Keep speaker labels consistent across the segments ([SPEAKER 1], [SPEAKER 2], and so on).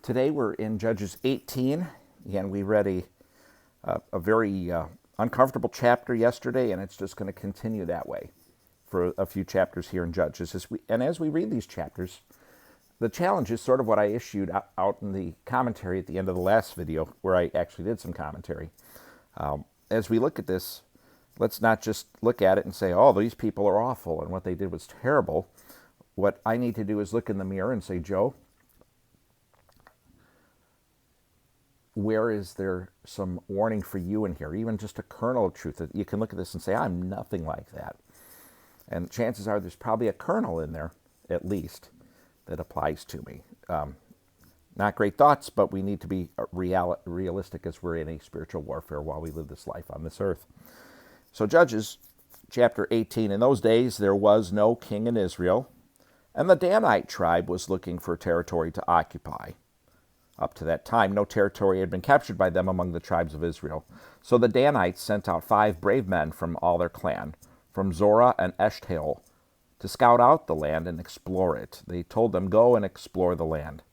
[SPEAKER 1] Today we're in Judges 18, and we read a very uncomfortable chapter yesterday, and it's just going to continue that way for a few chapters here in Judges. As we read these chapters, the challenge is sort of what I issued out in the commentary at the end of the last video, where I actually did some commentary. As we look at this, let's not just look at it and say, oh, these people are awful and what they did was terrible. What I need to do is look in the mirror and say, Joe, where is there some warning for you in here? Even just a kernel of truth that you can look at this and say, I'm nothing like that. And chances are there's probably a kernel in there, at least, that applies to me. Not great thoughts, but we need to be realistic as we're in a spiritual warfare while we live this life on this earth. So Judges chapter 18, in those days there was no king in Israel, and the Danite tribe was looking for territory to occupy. Up to that time, no territory had been captured by them among the tribes of Israel. So the Danites sent out 5 brave men from all their clan, from Zorah and Eshtaol, to scout out the land and explore it. They told them, go and explore the land.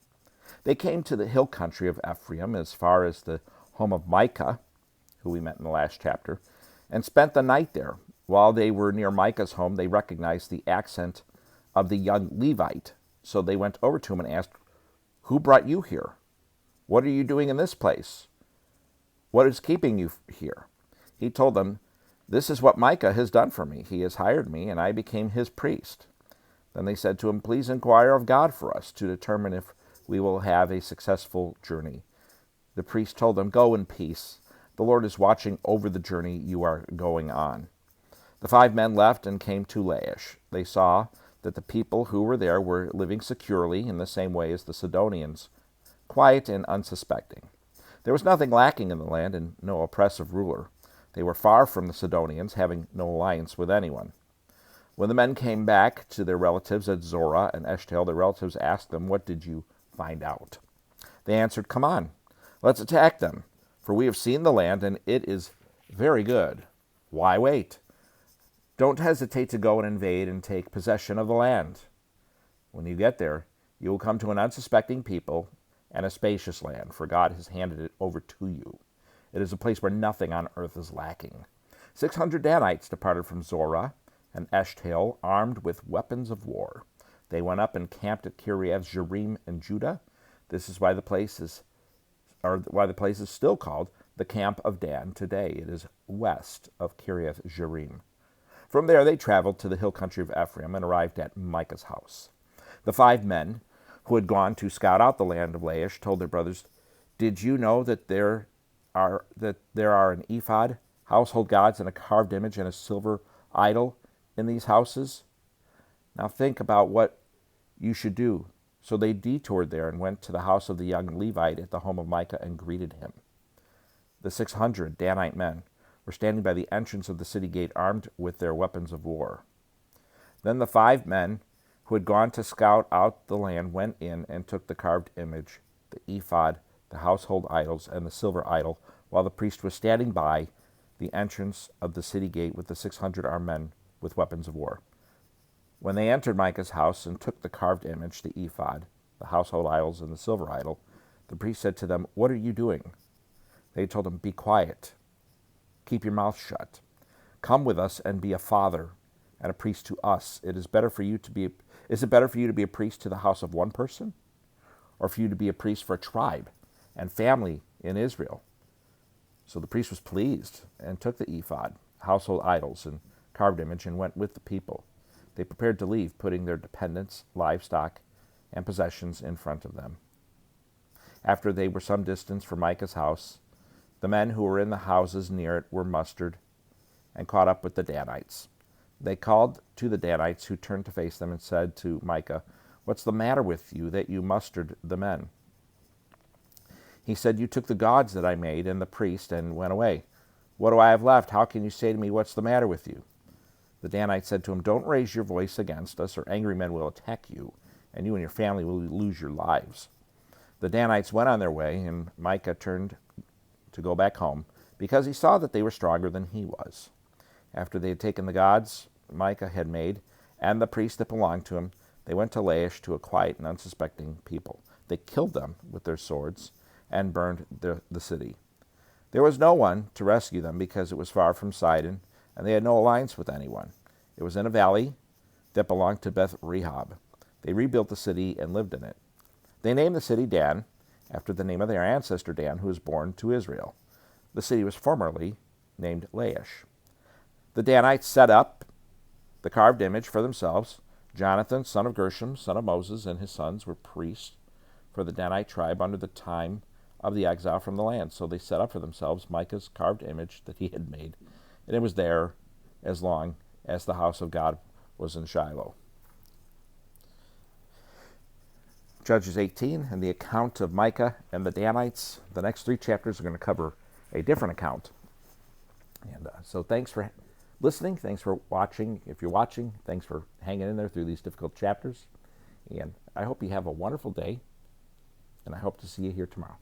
[SPEAKER 1] They came to the hill country of Ephraim, as far as the home of Micah, who we met in the last chapter, and spent the night there. While they were near Micah's home, they recognized the accent of the young Levite. So they went over to him and asked, who brought you here? What are you doing in this place? What is keeping you here? He told them, this is what Micah has done for me. He has hired me, and I became his priest. Then they said to him, please inquire of God for us to determine if we will have a successful journey. The priest told them, go in peace. The Lord is watching over the journey you are going on. The 5 men left and came to Laish. They saw that the people who were there were living securely in the same way as the Sidonians, quiet and unsuspecting. There was nothing lacking in the land and no oppressive ruler. They were far from the Sidonians, having no alliance with anyone. When the men came back to their relatives at Zorah and Eshtaol, their relatives asked them, what did you find out? They answered, come on, let's attack them, for we have seen the land, and it is very good. Why wait? Don't hesitate to go and invade and take possession of the land. When you get there, you will come to an unsuspecting people and a spacious land, for God has handed it over to you. It is a place where nothing on earth is lacking. 600 Danites departed from Zorah and Eshtaol, armed with weapons of war. They went up and camped at Kiriath Jearim in Judah. This is why the place is still called the Camp of Dan today. It is west of Kiriath Jearim. From there they traveled to the hill country of Ephraim and arrived at Micah's house. The 5 men who had gone to scout out the land of Laish told their brothers, did you know that there are an ephod, household gods, and a carved image and a silver idol in these houses? Now think about what you should do. So they detoured there and went to the house of the young Levite at the home of Micah and greeted him. The 600 Danite men were standing by the entrance of the city gate, armed with their weapons of war. Then the 5 men who had gone to scout out the land went in and took the carved image, the ephod, the household idols, and the silver idol, while the priest was standing by the entrance of the city gate with the 600 armed men with weapons of war. When they entered Micah's house and took the carved image, the ephod, the household idols, and the silver idol, the priest said to them, what are you doing? They told him, be quiet. Keep your mouth shut. Come with us and be a father and a priest to us. Is it better for you to be a priest to the house of one person, or for you to be a priest for a tribe and family in Israel? So the priest was pleased and took the ephod, household idols, and carved image and went with the people. They prepared to leave, putting their dependents, livestock, and possessions in front of them. After they were some distance from Micah's house, the men who were in the houses near it were mustered and caught up with the Danites. They called to the Danites, who turned to face them, and said to Micah, what's the matter with you that you mustered the men? He said, you took the gods that I made and the priest and went away. What do I have left? How can you say to me, what's the matter with you? The Danites said to him, don't raise your voice against us, or angry men will attack you, and you and your family will lose your lives. The Danites went on their way, and Micah turned to go back home, because he saw that they were stronger than he was. After they had taken the gods Micah had made, and the priest that belonged to him, they went to Laish, to a quiet and unsuspecting people. They killed them with their swords and burned the city. There was no one to rescue them because it was far from Sidon, and they had no alliance with anyone. It was in a valley that belonged to Beth Rehob. They rebuilt the city and lived in it. They named the city Dan, after the name of their ancestor Dan, who was born to Israel. The city was formerly named Laish. The Danites set up the carved image for themselves. Jonathan, son of Gershom, son of Moses, and his sons were priests for the Danite tribe under the time of the exile from the land. So they set up for themselves Micah's carved image that he had made, and it was there as long as the house of God was in Shiloh. Judges 18 and the account of Micah and the Danites. The next 3 chapters are going to cover a different account. And so thanks for listening. Thanks for watching. If you're watching, thanks for hanging in there through these difficult chapters. And I hope you have a wonderful day. And I hope to see you here tomorrow.